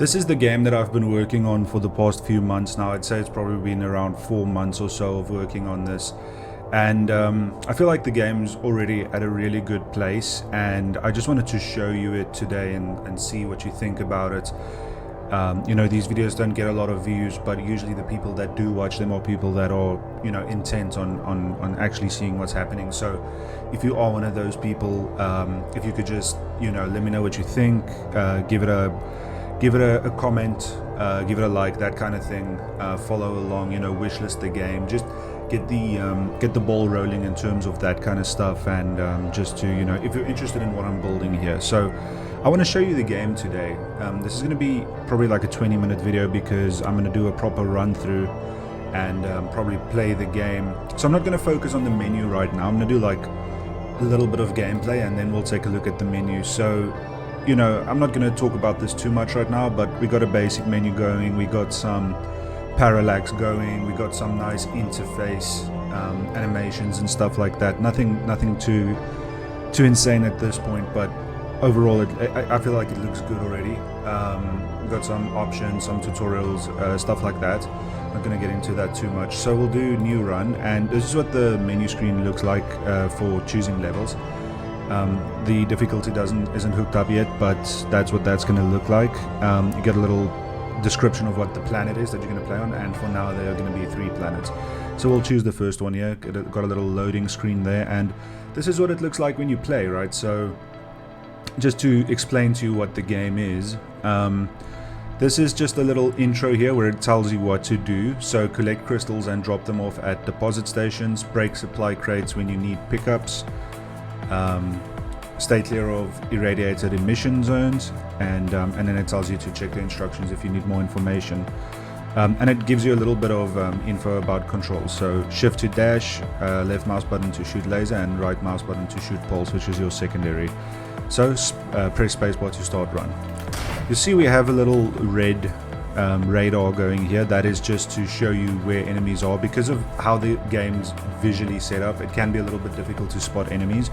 This is the game that I've been working on for the past few months now. I'd say it's probably been around 4 months or so of working on this. And I feel like the game's already at a really good place, and I just wanted to show you it today and see what you think about it. You know, these videos don't get a lot of views, but usually the people that do watch them are people that are, you know, intent on actually seeing what's happening. So if you are one of those people, if you could just, you know, let me know what you think, give it a comment, give it a like, that kind of thing. Follow along, you know, wishlist the game, just get the ball rolling in terms of that kind of stuff, and just to, you know, if you're interested in what I'm building here. So I want to show you the game today. This is going to be probably like a 20-minute video because I'm going to do a proper run through and probably play the game. So I'm not going to focus on the menu right now. I'm going to do like a little bit of gameplay and then we'll take a look at the menu. So, you know, I'm not going to talk about this too much right now, but we got a basic menu going, we got some parallax going, we got some nice interface animations and stuff like that. Nothing too insane at this point, but overall I feel like it looks good already. We've got some options, some tutorials, stuff like that. I'm not going to get into that too much. So we'll do new run, and this is what the menu screen looks like for choosing levels. The difficulty isn't hooked up yet, but that's what that's going to look like. You get a little description of what the planet is that you're going to play on, and for now there are going to be 3 planets. So we'll choose the first one here. Got a little loading screen there, and this is what it looks like when you play, right? So just to explain to you what the game is, this is just a little intro here where it tells you what to do. So collect crystals and drop them off at deposit stations, break supply crates when you need pickups, stay clear of irradiated emission zones, and then it tells you to check the instructions if you need more information. And it gives you a little bit of info about controls. So shift to dash, left mouse button to shoot laser, and right mouse button to shoot pulse, which is your secondary. So press spacebar to start run. You see we have a little red radar going here. That is just to show you where enemies are. Because of how the game's visually set up, it can be a little bit difficult to spot enemies.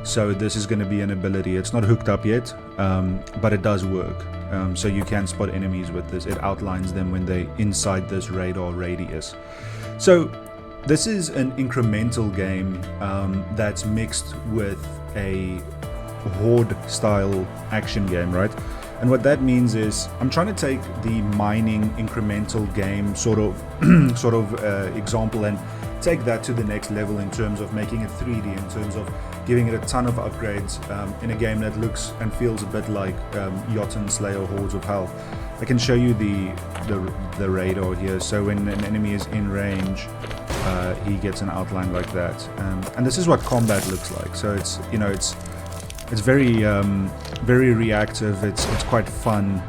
So this is going to be an ability. It's not hooked up yet, but it does work. So you can spot enemies with this. It outlines them when they're inside this radar radius. So this is an incremental game that's mixed with a horde style action game, right? And what that means is I'm trying to take the mining incremental game sort of example and take that to the next level in terms of making it 3D, in terms of giving it a ton of upgrades in a game that looks and feels a bit like Jotun Slayer Hordes of Hell. I can show you the radar here. So when an enemy is in range, he gets an outline like that, and this is what combat looks like. So it's, you know, it's very very reactive. It's quite fun.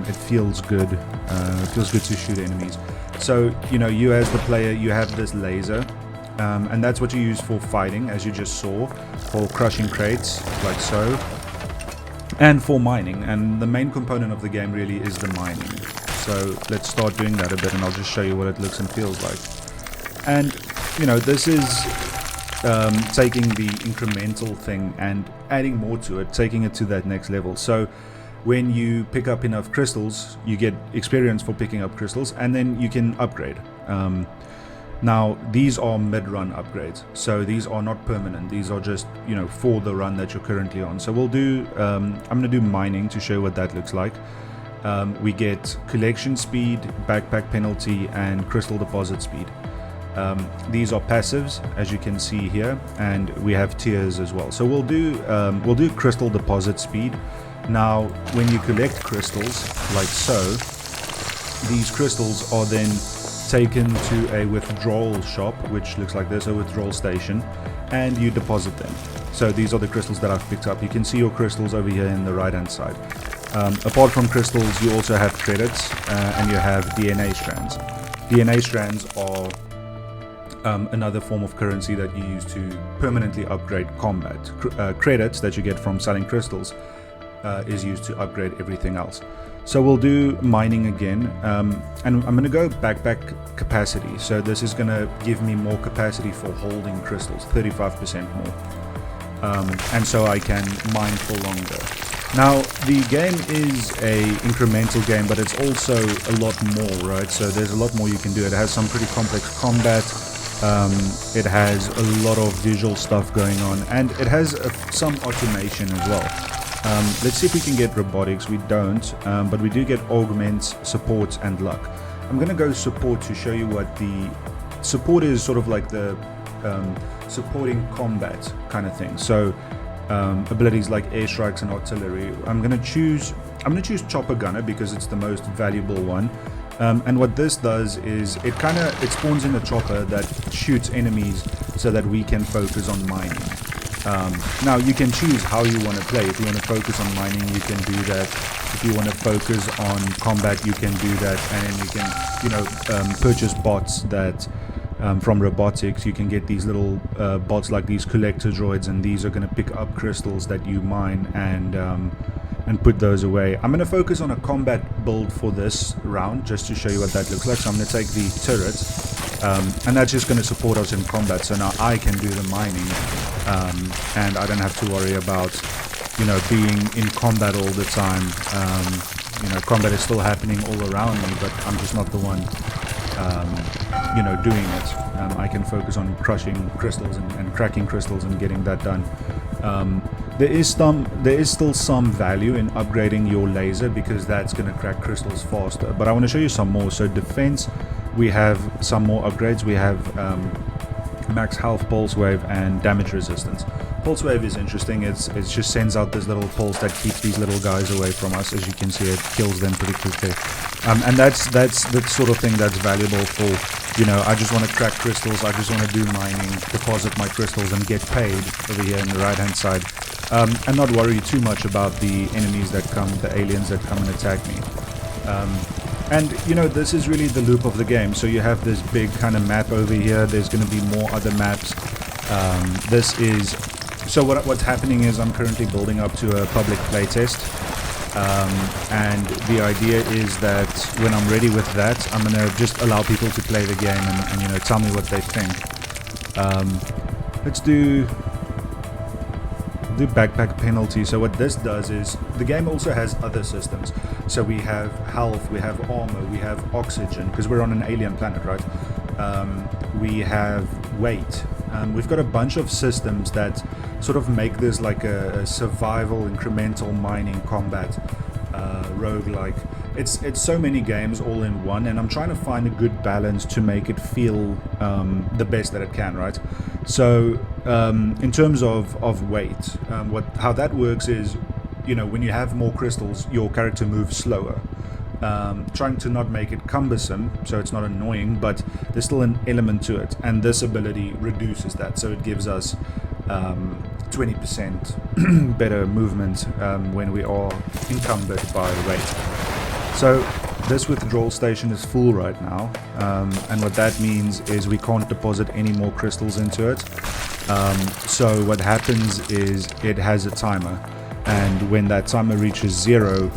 It feels good. It feels good to shoot enemies. So, you know, you as the player, you have this laser, and that's what you use for fighting, as you just saw, for crushing crates like so, and for mining. And the main component of the game really is the mining. So let's start doing that a bit, and I'll just show you what it looks and feels like. And, you know, this is taking the incremental thing and adding more to it, taking it to that next level. So when you pick up enough crystals, you get experience for picking up crystals, and then you can upgrade. Now these are mid-run upgrades, so these are not permanent. These are just, you know, for the run that you're currently on. So we'll do I'm going to do mining to show you what that looks like. We get collection speed, backpack penalty, and crystal deposit speed. These are passives, as you can see here, and we have tiers as well. So we'll do crystal deposit speed. Now when you collect crystals like so, these crystals are then taken to a withdrawal shop, which looks like this, a withdrawal station, and you deposit them. So these are the crystals that I've picked up. You can see your crystals over here in the right hand side. Apart from crystals, you also have credits, and you have DNA strands. DNA strands are another form of currency that you use to permanently upgrade combat. Credits that you get from selling crystals is used to upgrade everything else. So we'll do mining again, and I'm going to go backpack capacity. So this is going to give me more capacity for holding crystals, 35% more, and so I can mine for longer. Now, the game is a incremental game, but it's also a lot more, right? So there's a lot more you can do. It has some pretty complex combat. It has a lot of visual stuff going on, and it has some automation as well. Let's see if we can get robotics. We don't, but we do get augments, support, and luck. I'm going to go support to show you what the support is, sort of like the supporting combat kind of thing. So abilities like airstrikes and artillery. I'm gonna choose chopper gunner because it's the most valuable one. And what this does is it spawns in a chopper that shoots enemies so that we can focus on mining. Now you can choose how you want to play. If you want to focus on mining, you can do that. If you want to focus on combat, you can do that, and then you can, purchase bots that. From robotics, you can get these little bots like these collector droids, and these are going to pick up crystals that you mine and put those away. I'm going to focus on a combat build for this round just to show you what that looks like. So I'm going to take the turret, and that's just going to support us in combat. So now I can do the mining, and I don't have to worry about being in combat all the time. Combat is still happening all around me, but I'm just not the one doing it. I can focus on crushing crystals and cracking crystals and getting that done. There is still some value in upgrading your laser because that's going to crack crystals faster. But I want to show you some more. So defense, we have some more upgrades. We have max health, pulse wave, and damage resistance. Pulse wave is interesting. It just sends out this little pulse that keeps these little guys away from us. As you can see, it kills them pretty quickly. And that's the sort of thing that's valuable for, I just want to crack crystals, I just want to do mining, deposit my crystals and get paid over here on the right hand side. And not worry too much about the enemies that come, the aliens that come and attack me. And this is really the loop of the game. So you have this big kind of map over here. There's going to be more other maps. So what's happening is I'm currently building up to a public playtest. And the idea is that when I'm ready with that, I'm gonna just allow people to play the game and tell me what they think. Let's do backpack penalty. So what this does is the game also has other systems. So we have health, we have armor, we have oxygen because we're on an alien planet, right? We have weight. We've got a bunch of systems that sort of make this like a survival, incremental mining combat roguelike. It's so many games all in one, and I'm trying to find a good balance to make it feel the best that it can, right? So in terms of weight, how that works is, when you have more crystals, your character moves slower. Trying to not make it cumbersome so it's not annoying, but there's still an element to it, and this ability reduces that, so it gives us 20% better movement when we are encumbered by weight. So this withdrawal station is full right now, and what that means is we can't deposit any more crystals into it. So what happens is it has a timer, and when that timer reaches 0, a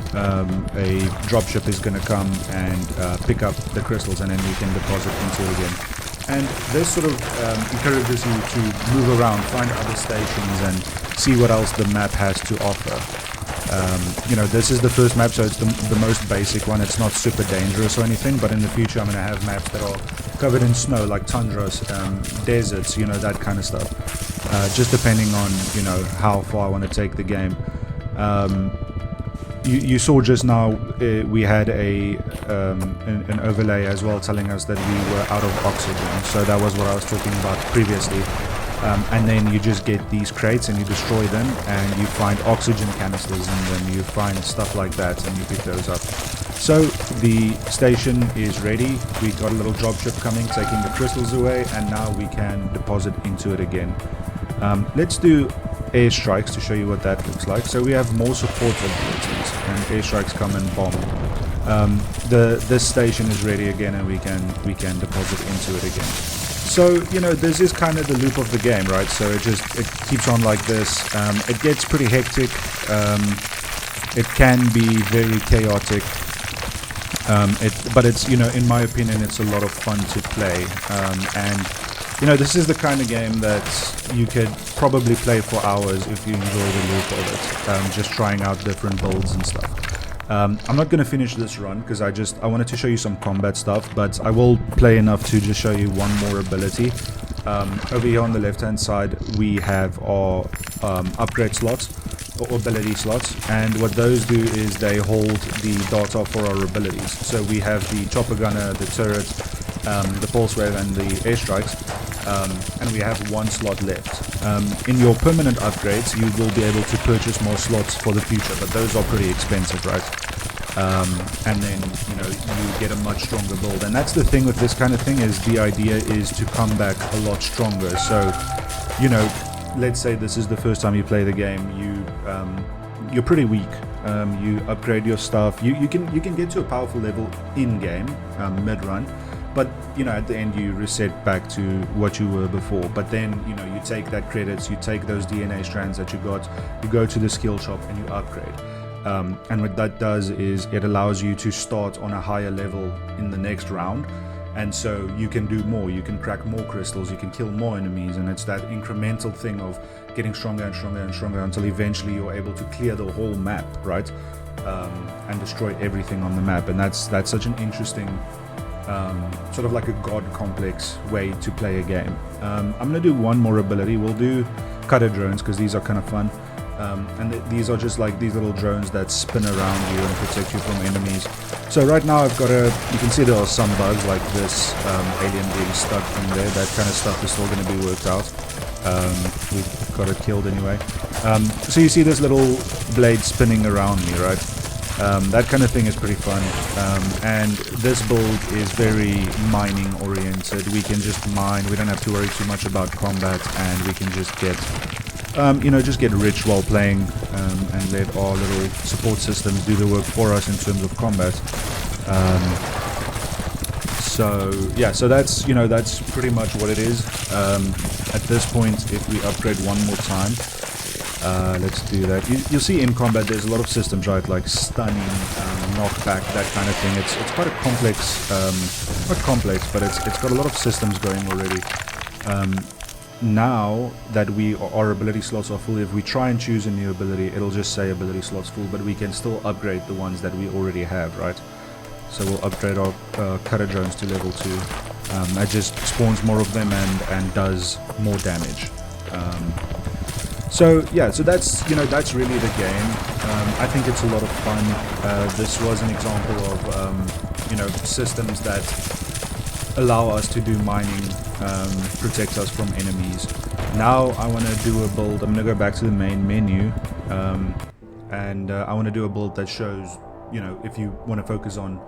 dropship is going to come and pick up the crystals, and then we can deposit into it again. And this sort of encourages you to move around, find other stations, and see what else the map has to offer. This is the first map, so it's the most basic one. It's not super dangerous or anything, but in the future I'm going to have maps that are covered in snow, like tundras, deserts, that kind of stuff. Just depending on, how far I want to take the game. You saw just now we had an overlay as well telling us that we were out of oxygen. So that was what I was talking about previously. And then you just get these crates and you destroy them, and you find oxygen canisters in them, you find stuff like that, and you pick those up. So the station is ready. We got a little dropship coming, taking the crystals away, and now we can deposit into it again. Let's do airstrikes to show you what that looks like. So we have more support abilities, and airstrikes come and bomb. This station is ready again, and we can deposit into it again. So, this is kind of the loop of the game, right? So it keeps on like this. It gets pretty hectic. It can be very chaotic. But it's, in my opinion, it's a lot of fun to play. And you know, this is the kind of game that you could probably play for hours if you enjoy the loop of it, just trying out different builds and stuff. I'm not going to finish this run because I wanted to show you some combat stuff, but I will play enough to just show you one more ability. Over here on the left hand side we have our upgrade slots or ability slots, and what those do is they hold the data for our abilities. So we have the chopper gunner, the turret, the pulse wave and the airstrikes, and we have one slot left. In your permanent upgrades you will be able to purchase more slots for the future, but those are pretty expensive, right? And then, you know, you get a much stronger build, and that's the thing with this kind of thing, is the idea is to come back a lot stronger. So, you know, let's say this is the first time you play the game, you're pretty weak. You upgrade your stuff, you can get to a powerful level in game, mid-run, but you know, at the end you reset back to what you were before. But then, you know, you take that credits, you take those DNA strands that you got, you go to the skill shop and you upgrade. And what that does is it allows you to start on a higher level in the next round, and so you can do more, you can crack more crystals, you can kill more enemies, and it's that incremental thing of getting stronger and stronger and stronger until eventually you're able to clear the whole map, right? And destroy everything on the map. And that's such an interesting sort of like a god complex way to play a game. I'm gonna do one more ability. We'll do cutter drones because these are kind of fun. And these are just like these little drones that spin around you and protect you from enemies. So right now I've got you can see there are some bugs like this alien being stuck in there. That kind of stuff is still going to be worked out. We've got it killed anyway. So you see this little blade spinning around me, right? That kind of thing is pretty fun. And this build is very mining oriented. We can just mine, we don't have to worry too much about combat, and we can just get you know, just get rich while playing, and let our little support systems do the work for us in terms of combat. So yeah, so that's, you know, that's pretty much what it is. At this point, if we upgrade one more time, let's do that. You'll see in combat there's a lot of systems, right, like stunning, knockback, that kind of thing. It's quite a complex, not complex, but it's got a lot of systems going already. Now that our ability slots are full, if we try and choose a new ability, it'll just say ability slots full, but we can still upgrade the ones that we already have, right? So we'll upgrade our cutter drones to level 2. That just spawns more of them and does more damage. So yeah, so that's, you know, that's really the game. I think it's a lot of fun. This was an example of you know, systems that allow us to do mining, protect us from enemies. Now I want to do a build. I'm going to go back to the main menu, and I want to do a build that shows, you know, if you want to focus on,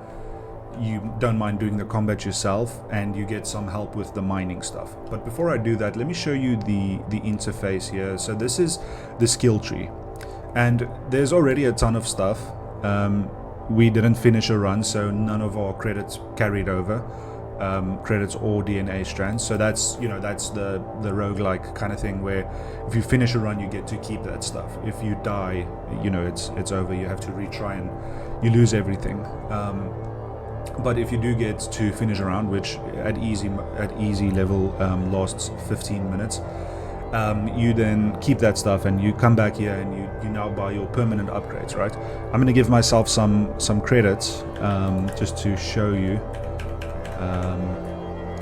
you don't mind doing the combat yourself and you get some help with the mining stuff. But before I do that, let me show you the interface here. So this is the skill tree, and there's already a ton of stuff. We didn't finish a run, so none of our credits carried over. Credits or DNA strands, so that's, you know, that's the roguelike kind of thing, where if you finish a run you get to keep that stuff. If you die, you know, it's over, you have to retry and you lose everything. But if you do get to finish a round, which at easy level lasts 15 minutes, you then keep that stuff and you come back here and you now buy your permanent upgrades, right? I'm going to give myself some credits just to show you.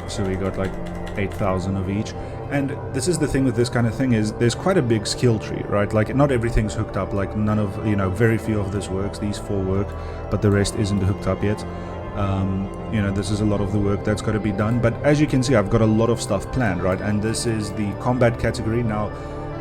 So we got like 8,000 of each, and this is the thing with this kind of thing, is there's quite a big skill tree, right? Like not everything's hooked up, like none of, you know, very few of this works. These 4 work, but the rest isn't hooked up yet. You know, this is a lot of the work that's got to be done, but as you can see, I've got a lot of stuff planned, right? And this is the combat category. Now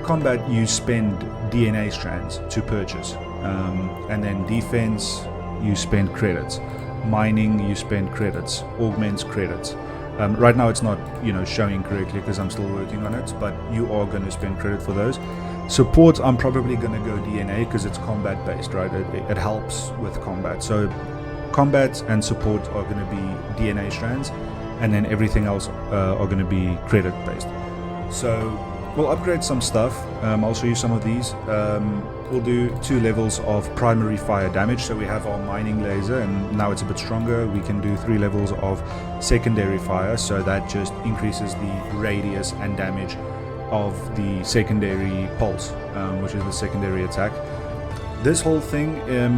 combat, you spend DNA strands to purchase, and then defense, you spend credits. Mining, you spend credits. Augments, credits. Right now it's not, you know, showing correctly because I'm still working on it, but you are going to spend credit for those. Support, I'm probably going to go DNA because it's combat based, right? It helps with combat. So combat and support are going to be DNA strands, and then everything else are going to be credit based. So we'll upgrade some stuff. I'll show you some of these. We'll do 2 levels of primary fire damage. So we have our mining laser, and now it's a bit stronger. We can do 3 levels of secondary fire, so that just increases the radius and damage of the secondary pulse, which is the secondary attack. This whole thing,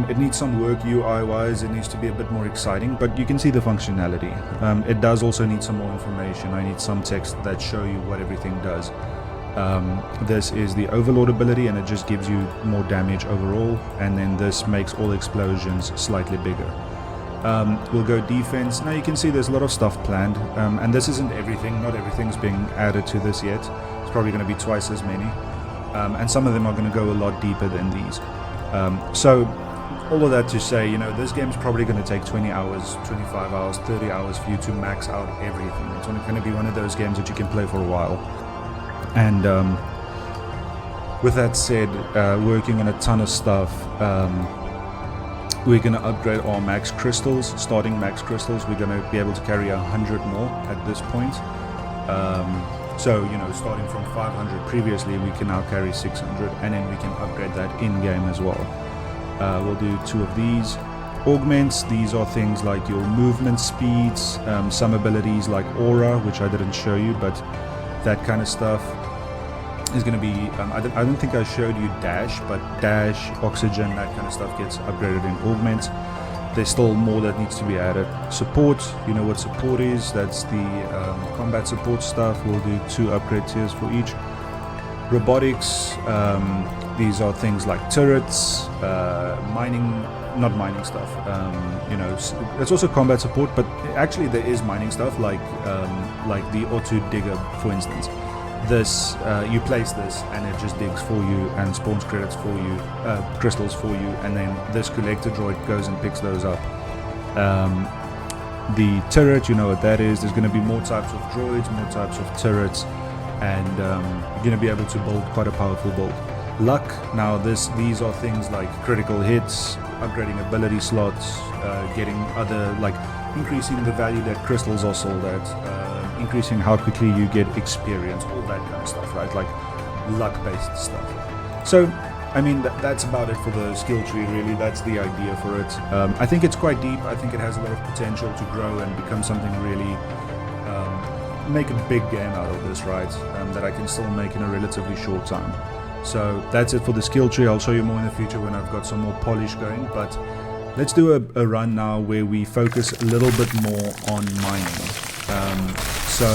it needs some work UI-wise. It needs to be a bit more exciting, but you can see the functionality. It does also need some more information. I need some text that show you what everything does. This is the Overlord ability, and it just gives you more damage overall, and then this makes all explosions slightly bigger. We'll go defense. Now you can see there's a lot of stuff planned, and this isn't everything. Not everything's being added to this yet. It's probably going to be twice as many, and some of them are going to go a lot deeper than these. So all of that to say, you know, this game's probably going to take 20 hours, 25 hours, 30 hours for you to max out everything. It's going to be one of those games that you can play for a while. And with that said, working on a ton of stuff, we're going to upgrade our max crystals. Starting max crystals, we're going to be able to carry 100 more at this point. So, you know, starting from 500 previously, we can now carry 600, and then we can upgrade that in-game as well. We'll do 2 of these. Augments, these are things like your movement speeds, some abilities like aura, which I didn't show you, but that kind of stuff is going to be, I don't think I showed you dash, but dash, oxygen, that kind of stuff gets upgraded in augments. There's still more that needs to be added. Support, you know what support is, that's the combat support stuff. We'll do 2 upgrade tiers for each. Robotics, these are things like turrets, mining, not mining stuff, you know, it's also combat support, but actually there is mining stuff like the auto digger, for instance. This, you place this and it just digs for you and spawns credits for you, crystals for you, and then this collector droid goes and picks those up. The turret, you know what that is. There's going to be more types of droids, more types of turrets, and you're going to be able to build quite a powerful build. Luck, now these are things like critical hits, upgrading ability slots, getting other, like increasing the value that crystals are sold at, increasing how quickly you get experience, all that kind of stuff, right? Like luck-based stuff. So, I mean, that's about it for the skill tree, really. That's the idea for it. I think it's quite deep. I think it has a lot of potential to grow and become something really, make a big game out of this, right? That I can still make in a relatively short time. So that's it for the skill tree. I'll show you more in the future when I've got some more polish going, but let's do a run now where we focus a little bit more on mining. So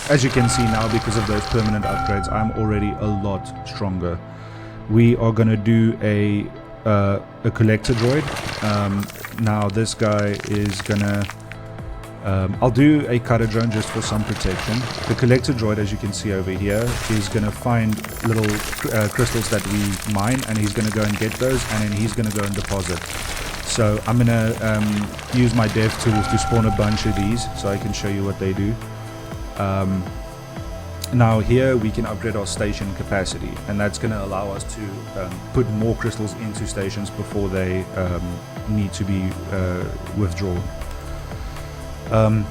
as you can see now, because of those permanent upgrades, I'm already a lot stronger. We are going to do a collector droid. Now this guy is going to, I'll do a cutter drone just for some protection. The collector droid, as you can see over here, is going to find little crystals that we mine, and he's going to go and get those, and then he's going to go and deposit. So I'm going to use my dev tools to spawn a bunch of these so I can show you what they do. Now here we can upgrade our station capacity, and that's going to allow us to put more crystals into stations before they need to be withdrawn.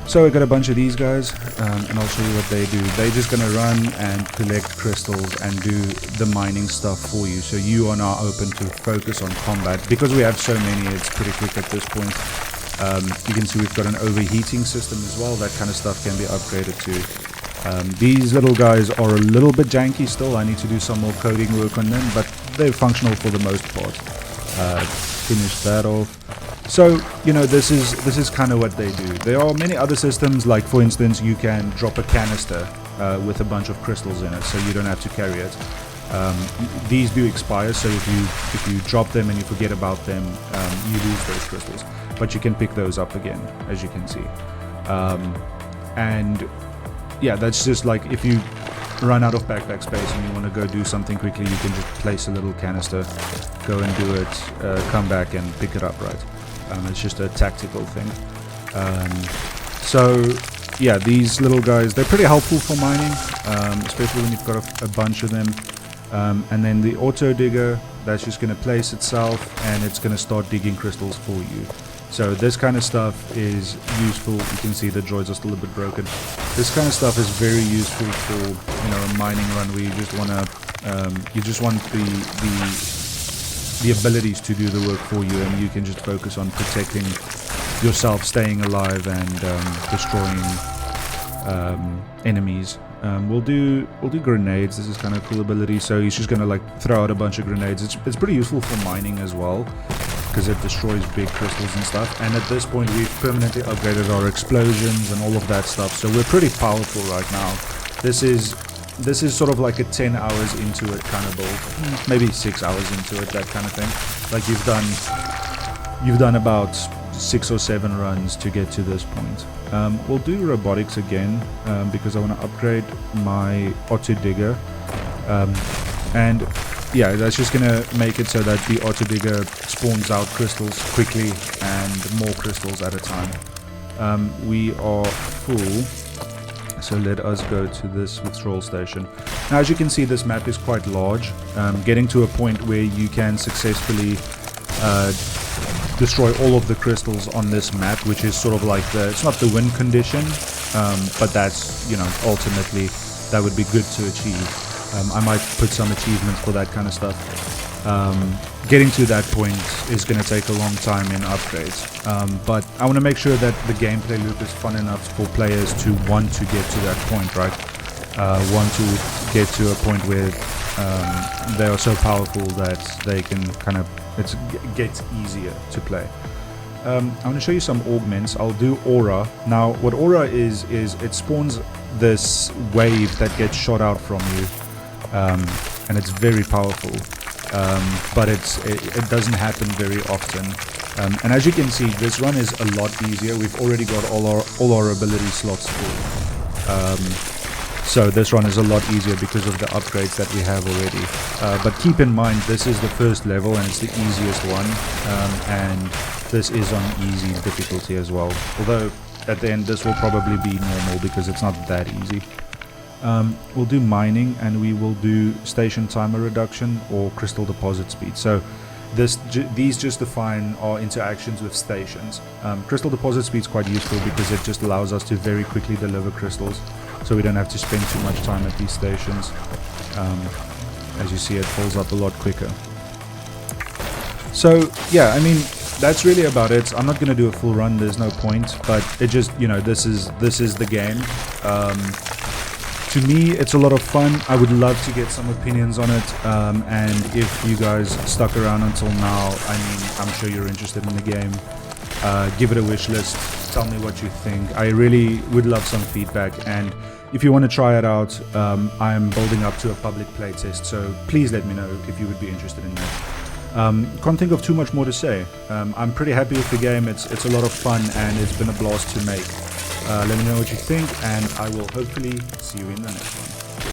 So I got a bunch of these guys, and I'll show you what they do. They're just going to run and collect crystals and do the mining stuff for you. So you are now open to focus on combat. Because we have so many, it's pretty quick at this point. You can see we've got an overheating system as well. That kind of stuff can be upgraded too. These little guys are a little bit janky still. I need to do some more coding work on them, but they're functional for the most part. Finish that off. So, you know, this is kind of what they do. There are many other systems, like for instance, you can drop a canister with a bunch of crystals in it, so you don't have to carry it. These do expire, so if you drop them and you forget about them, you lose those crystals. But you can pick those up again, as you can see. And yeah, that's just like if you run out of backpack space and you want to go do something quickly, you can just place a little canister, go and do it, come back and pick it up, right? It's just a tactical thing. So yeah, these little guys, they're pretty helpful for mining, especially when you've got a bunch of them. And then the auto digger, that's just going to place itself and it's going to start digging crystals for you. So this kind of stuff is useful. You can see the droids are still a bit broken. This kind of stuff is very useful for, you know, a mining run where you just want the abilities to do the work for you, and you can just focus on protecting yourself, staying alive, and destroying enemies. We'll do grenades. This is kind of a cool ability. So he's just gonna like throw out a bunch of grenades. It's pretty useful for mining as well, because it destroys big crystals and stuff. And at this point we've permanently upgraded our explosions and all of that stuff, so we're pretty powerful right now. This is sort of like a 10 hours into it kind of build, maybe 6 hours into it, that kind of thing. Like you've done about 6 or 7 runs to get to this point. We'll do robotics again, because I want to upgrade my auto digger, and yeah, that's just gonna make it so that the auto digger spawns out crystals quickly and more crystals at a time. We are full, so let us go to this withdrawal station. Now, as you can see, this map is quite large. Getting to a point where you can successfully destroy all of the crystals on this map, which is sort of like it's not the win condition, but that's, you know, ultimately that would be good to achieve. I might put some achievements for that kind of stuff. Getting to that point is going to take a long time in upgrades, but I want to make sure that the gameplay loop is fun enough for players to want to get to that point, right? Want to get to a point where they are so powerful that they can kind of, it gets easier to play. I want to show you some augments. I'll do aura. Now, what aura is it spawns this wave that gets shot out from you, and it's very powerful, but it doesn't happen very often. And as you can see, this run is a lot easier. We've already got all our ability slots full. So this run is a lot easier because of the upgrades that we have already. But keep in mind, this is the first level and it's the easiest one, and this is on easy difficulty as well. Although at the end this will probably be normal because it's not that easy. We'll do mining, and we will do station timer reduction or crystal deposit speed. So these just define our interactions with stations. Crystal deposit speed is quite useful because it just allows us to very quickly deliver crystals, so we don't have to spend too much time at these stations. As you see, it fills up a lot quicker. So yeah, I mean, that's really about it. I'm not going to do a full run, there's no point, but it just, you know, this is the game. To me, it's a lot of fun. I would love to get some opinions on it, and if you guys stuck around until now, I mean, I'm sure you're interested in the game. Give it a wish list, tell me what you think. I really would love some feedback, and if you want to try it out, I'm building up to a public playtest, so please let me know if you would be interested in that. Can't think of too much more to say. I'm pretty happy with the game. It's a lot of fun, and it's been a blast to make. Let me know what you think, and I will hopefully see you in the next one.